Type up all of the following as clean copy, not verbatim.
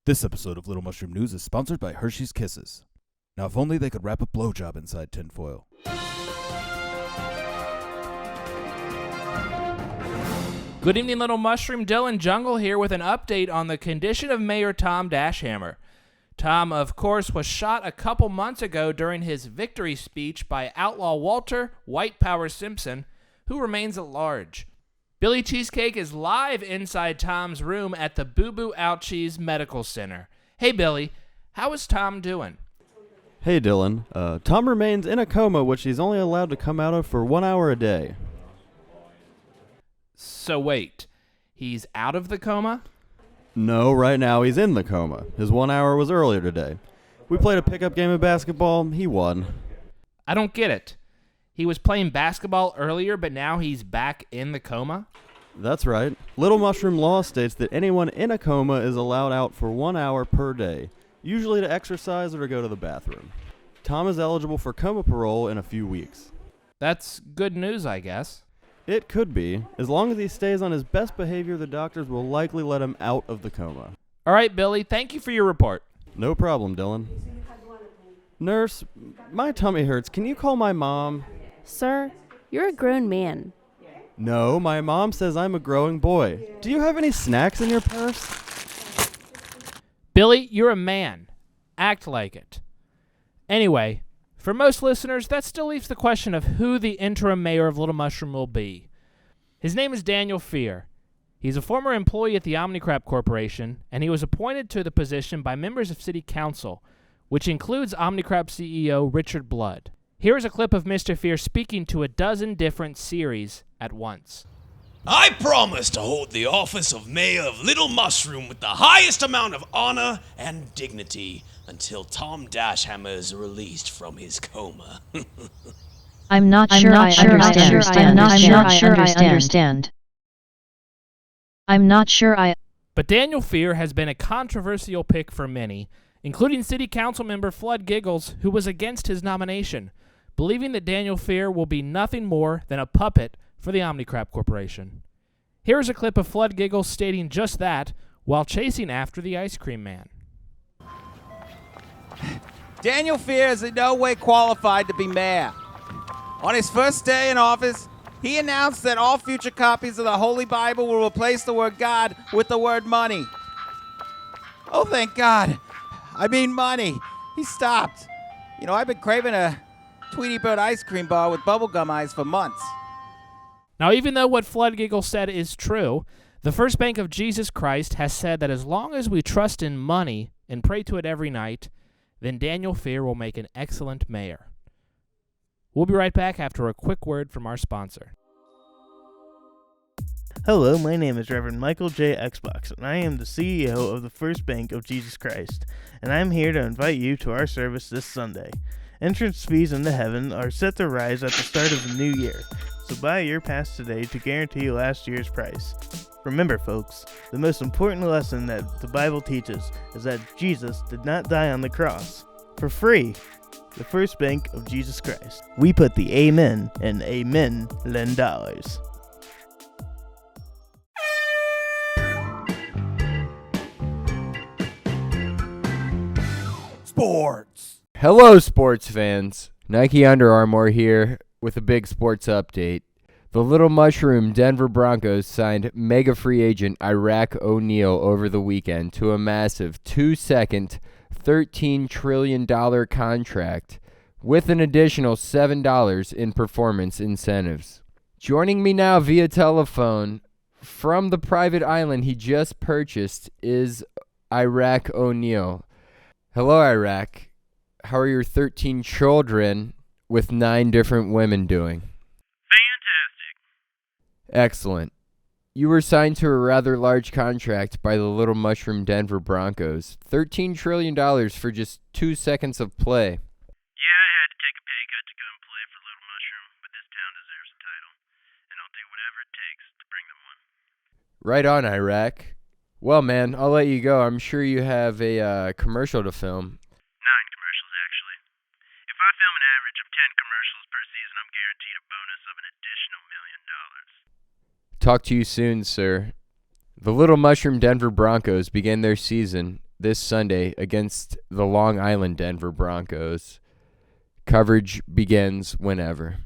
This episode of Little Mushroom News is sponsored by Hershey's Kisses. Now, if only they could wrap a blowjob inside tinfoil. Good evening, Little Mushroom. Dylan Jungle here with an update on the condition of Mayor Tom Dashammer. Tom, of course, was shot a couple months ago during his victory speech by outlaw Walter White Power Simpson, who remains at large. Billy Cheesecake is live inside Tom's room at the Boo Boo Ouchies Medical Center. Hey, Billy, how is Tom doing? Hey, Dylan. Tom remains in a coma, which he's only allowed to come out of for 1 hour a day. So wait, he's out of the coma? No, right now he's in the coma. His 1 hour was earlier today. We played a pickup game of basketball. He won. I don't get it. He was playing basketball earlier, but now he's back in the coma? That's right. Little Mushroom law states that anyone in a coma is allowed out for 1 hour per day, usually to exercise or to go to the bathroom. Tom is eligible for coma parole in a few weeks. That's good news, I guess. It could be. As long as he stays on his best behavior, the doctors will likely let him out of the coma. All right, Billy, thank you for your report. No problem, Dylan. Nurse, my tummy hurts. Can you call my mom? Sir, you're a grown man. No, my mom says I'm a growing boy. Do you have any snacks in your purse? Billy, you're a man. Act like it. Anyway, for most listeners, that still leaves the question of who the interim mayor of Little Mushroom will be. His name is Daniel Fear. He's a former employee at the Omnicrap Corporation, and he was appointed to the position by members of City Council, which includes Omnicrap CEO Richard Blood. Here is a clip of Mr. Fear speaking to a dozen different series at once. I promise to hold the office of Mayor of Little Mushroom with the highest amount of honor and dignity until Tom Dashammer is released from his coma. I'm not sure I understand. But Daniel Fear has been a controversial pick for many, including City Council member Flood Giggles, who was against his nomination, believing that Daniel Fear will be nothing more than a puppet for the Omnicrap Corporation. Here is a clip of Flood Giggles stating just that while chasing after the ice cream man. Daniel Fear is in no way qualified to be mayor. On his first day in office, he announced that all future copies of the Holy Bible will replace the word God with the word money. Oh, thank God. I mean money. He stopped. You know, I've been craving a Tweety Bird ice cream bar with bubblegum eyes for months. Now, even though what Flood Giggle said is true, the First Bank of Jesus Christ has said that as long as we trust in money and pray to it every night, then Daniel Fear will make an excellent mayor. We'll be right back after a quick word from our sponsor. Hello, my name is Reverend Michael J. Xbox, and I am the CEO of the First Bank of Jesus Christ, and I'm here to invite you to our service this Sunday. Entrance fees into heaven are set to rise at the start of the new year, so buy your pass today to guarantee last year's price. Remember, folks, the most important lesson that the Bible teaches is that Jesus did not die on the cross. For free, the First Bank of Jesus Christ. We put the amen in amen lend dollars. Sports. Hello, sports fans. Nike Under Armour here with a big sports update. The Little Mushroom Denver Broncos signed mega free agent Iraq O'Neal over the weekend to a massive 2-second, $13 trillion contract with an additional $7 in performance incentives. Joining me now via telephone from the private island he just purchased is Iraq O'Neal. Hello, Iraq. How are your 13 children with 9 different women doing? Fantastic. Excellent. You were signed to a rather large contract by the Little Mushroom Denver Broncos. $13 trillion for just 2 seconds of play. Yeah, I had to take a pay cut to go and play for Little Mushroom, but this town deserves a title, and I'll do whatever it takes to bring them one. Right on, Iraq. Well, man, I'll let you go. I'm sure you have a commercial to film. 9 commercials, actually. If I film an average of 10 commercials per season, I'm guaranteed a bonus of an additional $1 million. Talk to you soon, sir. The Little Mushroom Denver Broncos began their season this Sunday against the Long Island Denver Broncos. Coverage begins whenever.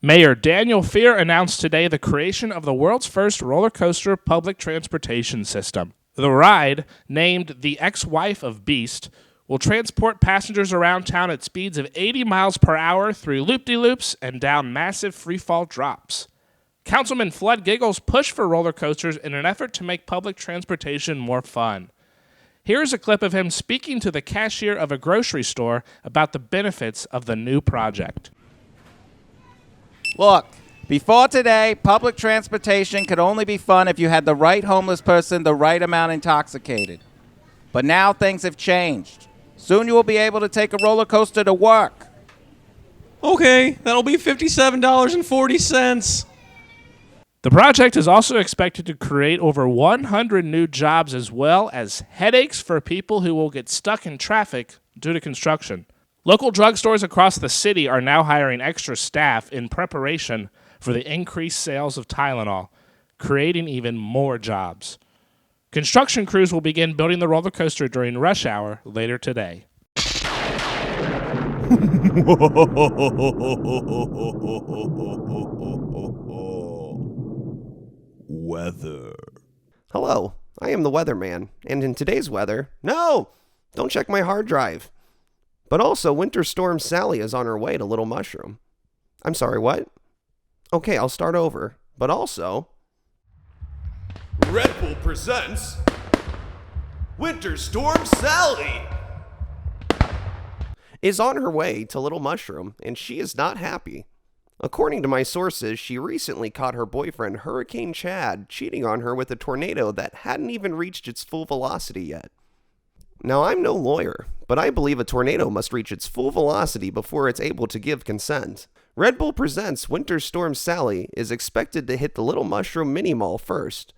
Mayor Daniel Fear announced today the creation of the world's first roller coaster public transportation system. The ride, named the Ex-Wife of Beast, will transport passengers around town at speeds of 80 miles per hour through loop-de-loops and down massive free-fall drops. Councilman Flood Giggles pushed for roller coasters in an effort to make public transportation more fun. Here's a clip of him speaking to the cashier of a grocery store about the benefits of the new project. Look, before today, public transportation could only be fun if you had the right homeless person the right amount intoxicated. But now things have changed. Soon you will be able to take a roller coaster to work. Okay, that'll be $57.40. The project is also expected to create over 100 new jobs as well as headaches for people who will get stuck in traffic due to construction. Local drugstores across the city are now hiring extra staff in preparation for the increased sales of Tylenol, creating even more jobs. Construction crews will begin building the roller coaster during rush hour later today. Weather. Hello, I am the weatherman, and in today's weather, no, don't check my hard drive. But also, Winter Storm Sally is on her way to Little Mushroom. I'm sorry, what? Okay, I'll start over. But also... Red Bull presents... Winter Storm Sally! is on her way to Little Mushroom, and she is not happy. According to my sources, she recently caught her boyfriend Hurricane Chad cheating on her with a tornado that hadn't even reached its full velocity yet. Now, I'm no lawyer, but I believe a tornado must reach its full velocity before it's able to give consent. Red Bull Presents Winter Storm Sally is expected to hit the Little Mushroom Mini Mall first.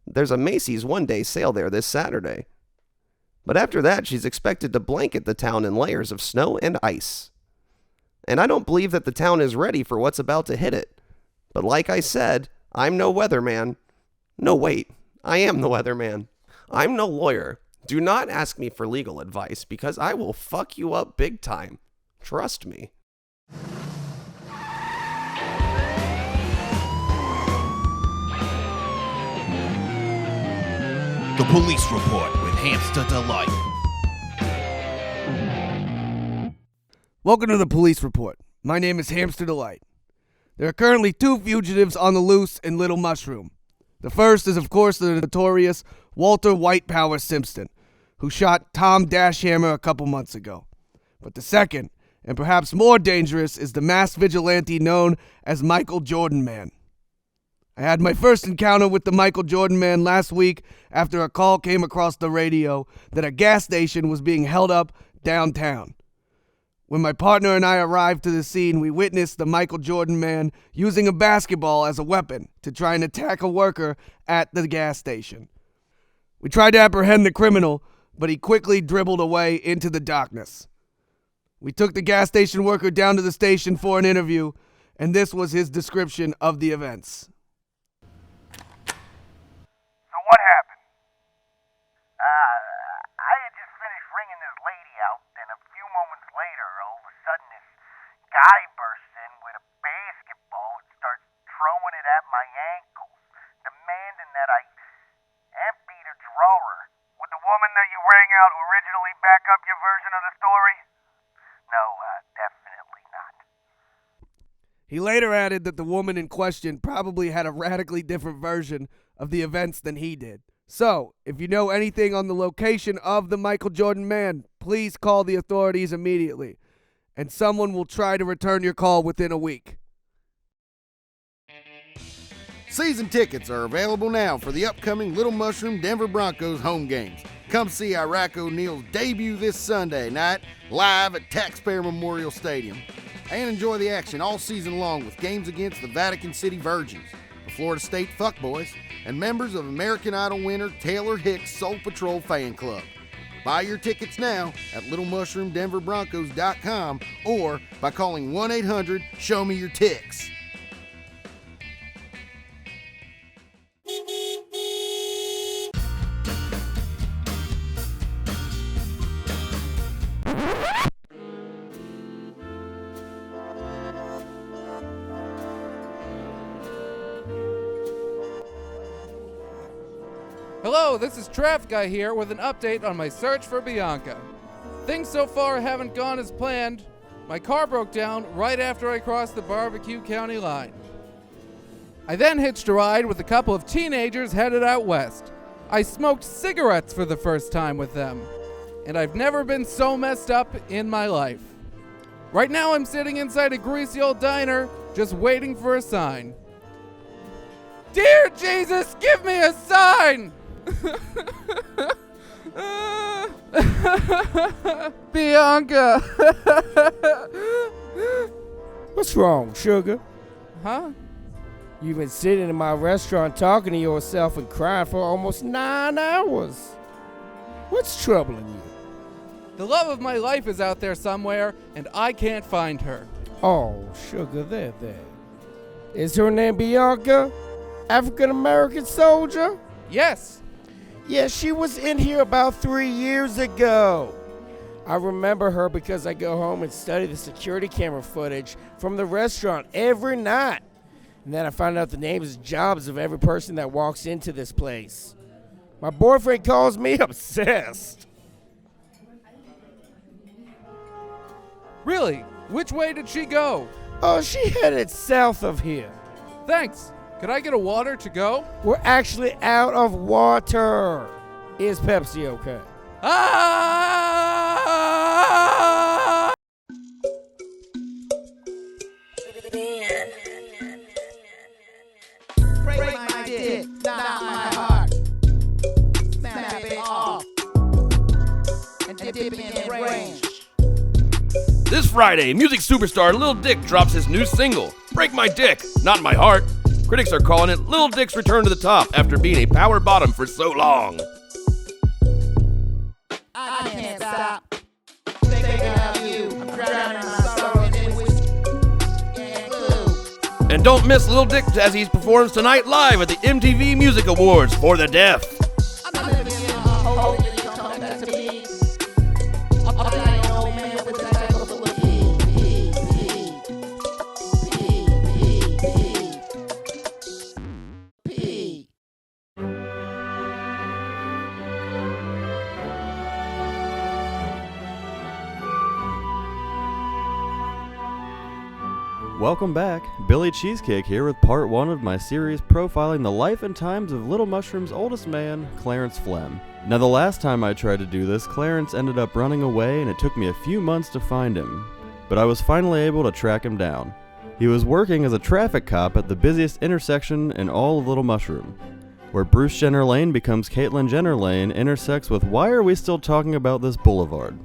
There's a Macy's one-day sale there this Saturday. But after that, she's expected to blanket the town in layers of snow and ice. And I don't believe that the town is ready for what's about to hit it. But like I said, I'm no weatherman. No, wait, I am the weatherman. I'm no lawyer. Do not ask me for legal advice because I will fuck you up big time. Trust me. The Police Report with Hamster Delight. Welcome to the Police Report. My name is Hamster Delight. There are currently 2 fugitives on the loose in Little Mushroom. The first is, of course, the notorious Walter White Power Simpson, who shot Tom Dashammer a couple months ago. But the second, and perhaps more dangerous, is the masked vigilante known as Michael Jordan Man. I had my first encounter with the Michael Jordan Man last week after a call came across the radio that a gas station was being held up downtown. When my partner and I arrived to the scene, we witnessed the Michael Jordan Man using a basketball as a weapon to try and attack a worker at the gas station. We tried to apprehend the criminal, but he quickly dribbled away into the darkness. We took the gas station worker down to the station for an interview, and this was his description of the events. So what happened? I had just finished ringing this lady out, and a few moments later, all of a sudden this guy bursts in with a basketball and starts throwing it at my ankles, demanding that I empty the drawer. Would the woman that you rang out originally back up your version of the story? No, definitely not. He later added that the woman in question probably had a radically different version of the events than he did. So, if you know anything on the location of the Michael Jordan Man, please call the authorities immediately, and someone will try to return your call within a week. Season tickets are available now for the upcoming Little Mushroom Denver Broncos home games. Come see Iraq O'Neal's debut this Sunday night live at Taxpayer Memorial Stadium. And enjoy the action all season long with games against the Vatican City Virgins, the Florida State Fuckboys, and members of American Idol winner Taylor Hicks' Soul Patrol fan club. Buy your tickets now at LittleMushroomDenverBroncos.com or by calling 1-800-SHOW-ME-YOUR-TICKS. Hello, this is Traffic Guy here with an update on my search for Bianca. Things so far haven't gone as planned. My car broke down right after I crossed the Barbecue County line. I then hitched a ride with a couple of teenagers headed out west. I smoked cigarettes for the first time with them, and I've never been so messed up in my life. Right now I'm sitting inside a greasy old diner, just waiting for a sign. Dear Jesus, give me a sign! Bianca! What's wrong, sugar? Huh? You've been sitting in my restaurant talking to yourself and crying for almost 9 hours. What's troubling you? The love of my life is out there somewhere, and I can't find her. Oh, sugar, there. Is her name Bianca? African-American soldier? Yes. Yes, she was in here about 3 years ago. I remember her because I go home and study the security camera footage from the restaurant every night. And then I find out the names and jobs of every person that walks into this place. My boyfriend calls me obsessed. Really? Which way did she go? Oh, she headed south of here. Thanks. Could I get a water to go? We're actually out of water. Is Pepsi okay? Ah! Break my dick, not my heart. Snap it off. And dip it in range. This Friday, music superstar Lil Dick drops his new single, Break My Dick, Not My Heart. Critics are calling it Lil Dick's return to the top after being a power bottom for so long. I can't stop thinking of you. I'm drowning my sorrow in whiskey and glue. And don't miss Lil Dick as he performs tonight live at the MTV Music Awards for the Deaf. I'm living in a hole that you come back to me. I'm like an old man with a type of P. Welcome back. Billy Cheesecake here with part 1 of my series profiling the life and times of Little Mushroom's oldest man, Clarence Phlegm. Now, the last time I tried to do this, Clarence ended up running away and it took me a few months to find him. But I was finally able to track him down. He was working as a traffic cop at the busiest intersection in all of Little Mushroom, where Bruce Jenner Lane becomes Caitlyn Jenner Lane intersects with why are we still talking about this boulevard?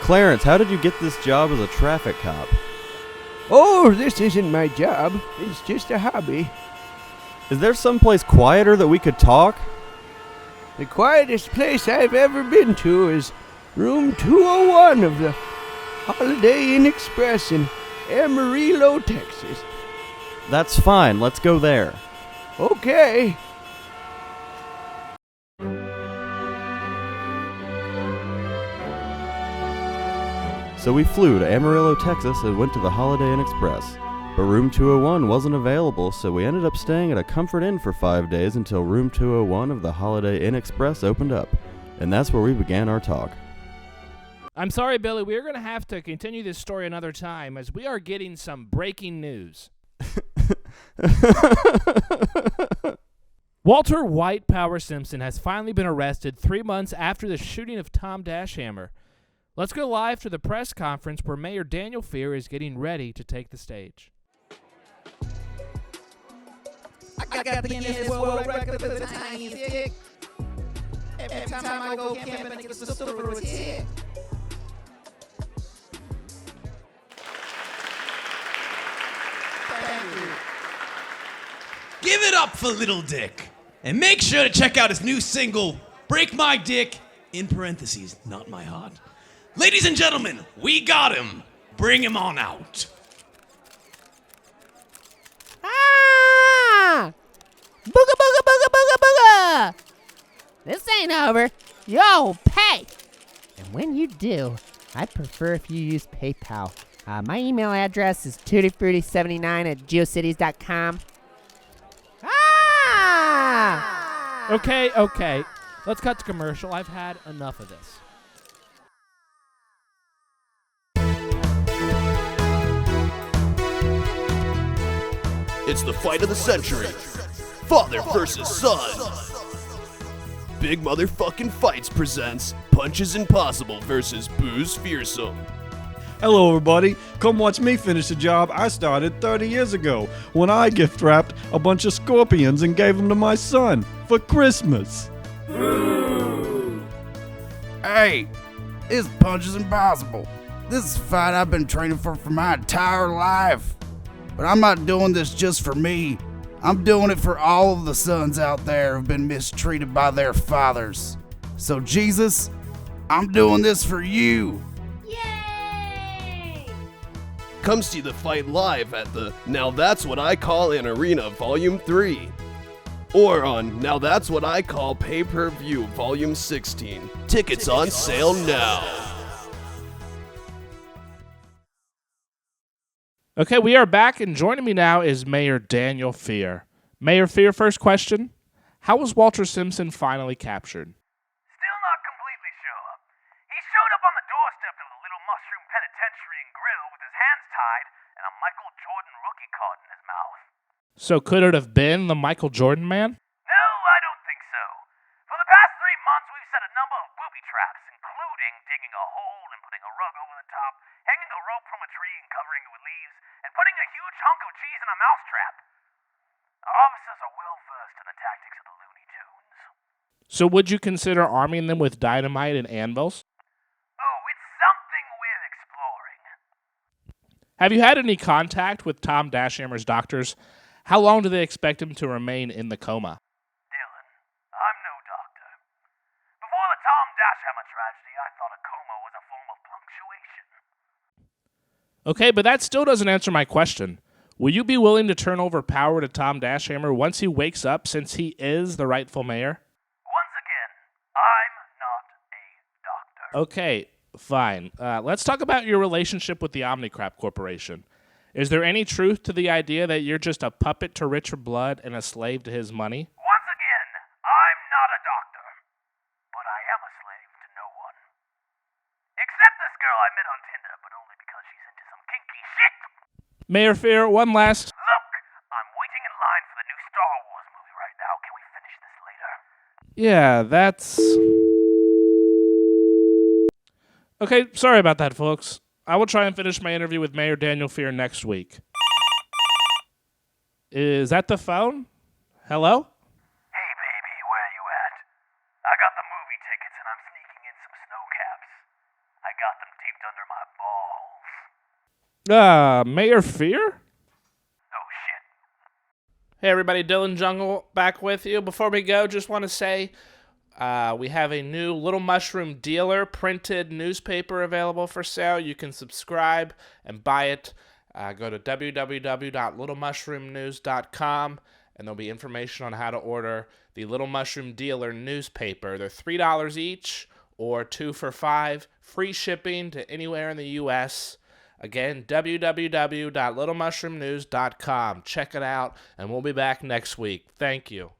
Clarence, how did you get this job as a traffic cop? Oh, this isn't my job. It's just a hobby. Is there someplace quieter that we could talk? The quietest place I've ever been to is room 201 of the Holiday Inn Express in Amarillo, Texas. That's fine, let's go there. Okay. So we flew to Amarillo, Texas and went to the Holiday Inn Express. But room 201 wasn't available, so we ended up staying at a Comfort Inn for 5 days until room 201 of the Holiday Inn Express opened up. And that's where we began our talk. I'm sorry, Billy. We're going to have to continue this story another time as we are getting some breaking news. Walter White Power Simpson has finally been arrested 3 months after the shooting of Tom Dashammer. Let's go live to the press conference where Mayor Daniel Fear is getting ready to take the stage. I got the Guinness World Record for the tiniest dick. Every time I go camping, it gets the silver tick. Thank you. Give it up for Little Dick. And make sure to check out his new single, Break My Dick, in parentheses, not my heart. Ladies and gentlemen, we got him. Bring him on out. Ah! Booga, booga, booga, booga, booga! This ain't over. Yo, pay! And when you do, I'd prefer if you use PayPal. My email address is tuttifruity79@geocities.com. Ah! Okay. Let's cut to commercial. I've had enough of this. It's the fight of the century. Father versus son. Big Motherfucking Fights presents Punches Impossible versus Booze Fearsome. Hello everybody, come watch me finish the job I started 30 years ago when I gift wrapped a bunch of scorpions and gave them to my son for Christmas. Hey, it's Punches Impossible. This is a fight I've been training for my entire life. But I'm not doing this just for me. I'm doing it for all of the sons out there who've been mistreated by their fathers. So Jesus, I'm doing this for you. Come see the fight live at the Now That's What I Call an Arena Volume 3. Or on Now That's What I Call Pay-Per-View Volume 16. Tickets on sale now. Okay, we are back, and joining me now is Mayor Daniel Fear. Mayor Fear, first question. How was Walter Simpson finally captured? Still not completely sure. He showed up on the doorstep of the Little Mushroom Penitentiary and Grill with his hands tied and a Michael Jordan rookie card in his mouth. So could it have been the Michael Jordan man? No, I don't think so. For the past 3 months, we've set a number of booby traps, including digging a hole and putting a rug over the top, hanging a rope from a tree and covering it with leaves, and putting a huge hunk of cheese in a mousetrap. Our officers are well versed in the tactics of the Looney Tunes. So would you consider arming them with dynamite and anvils? Oh, it's something we're exploring. Have you had any contact with Tom Dashammer's doctors? How long do they expect him to remain in the coma? Dylan, I'm no doctor. Before the Tom Dashammer tragedy, I thought a coma was a form of punctuation. Okay, but that still doesn't answer my question. Will you be willing to turn over power to Tom Dashammer once he wakes up, since he is the rightful mayor? Once again, I'm not a doctor. Okay, fine. Let's talk about your relationship with the Omnicrap Corporation. Is there any truth to the idea that you're just a puppet to Richard Blood and a slave to his money? Once again, I'm not a doctor, but I am a slave to no one. Except this girl I met on Tinder, but only because she's into some kinky shit. Mayor Fear, one last... Look, I'm waiting in line for the new Star Wars movie right now. Can we finish this later? Yeah, that's... Okay, sorry about that, folks. I will try and finish my interview with Mayor Daniel Fear next week. Is that the phone? Hello? Hey, baby, where you at? I got the movie tickets and I'm sneaking in some snow caps. I got them taped under my balls. Mayor Fear? Oh, shit. Hey, everybody, Dylan Jungle back with you. Before we go, just want to say we have a new Little Mushroom Dealer printed newspaper available for sale. You can subscribe and buy it. Go to www.littlemushroomnews.com, and there'll be information on how to order the Little Mushroom Dealer newspaper. They're $3 each or 2 for $5. Free shipping to anywhere in the U.S. Again, www.littlemushroomnews.com. Check it out, and we'll be back next week. Thank you.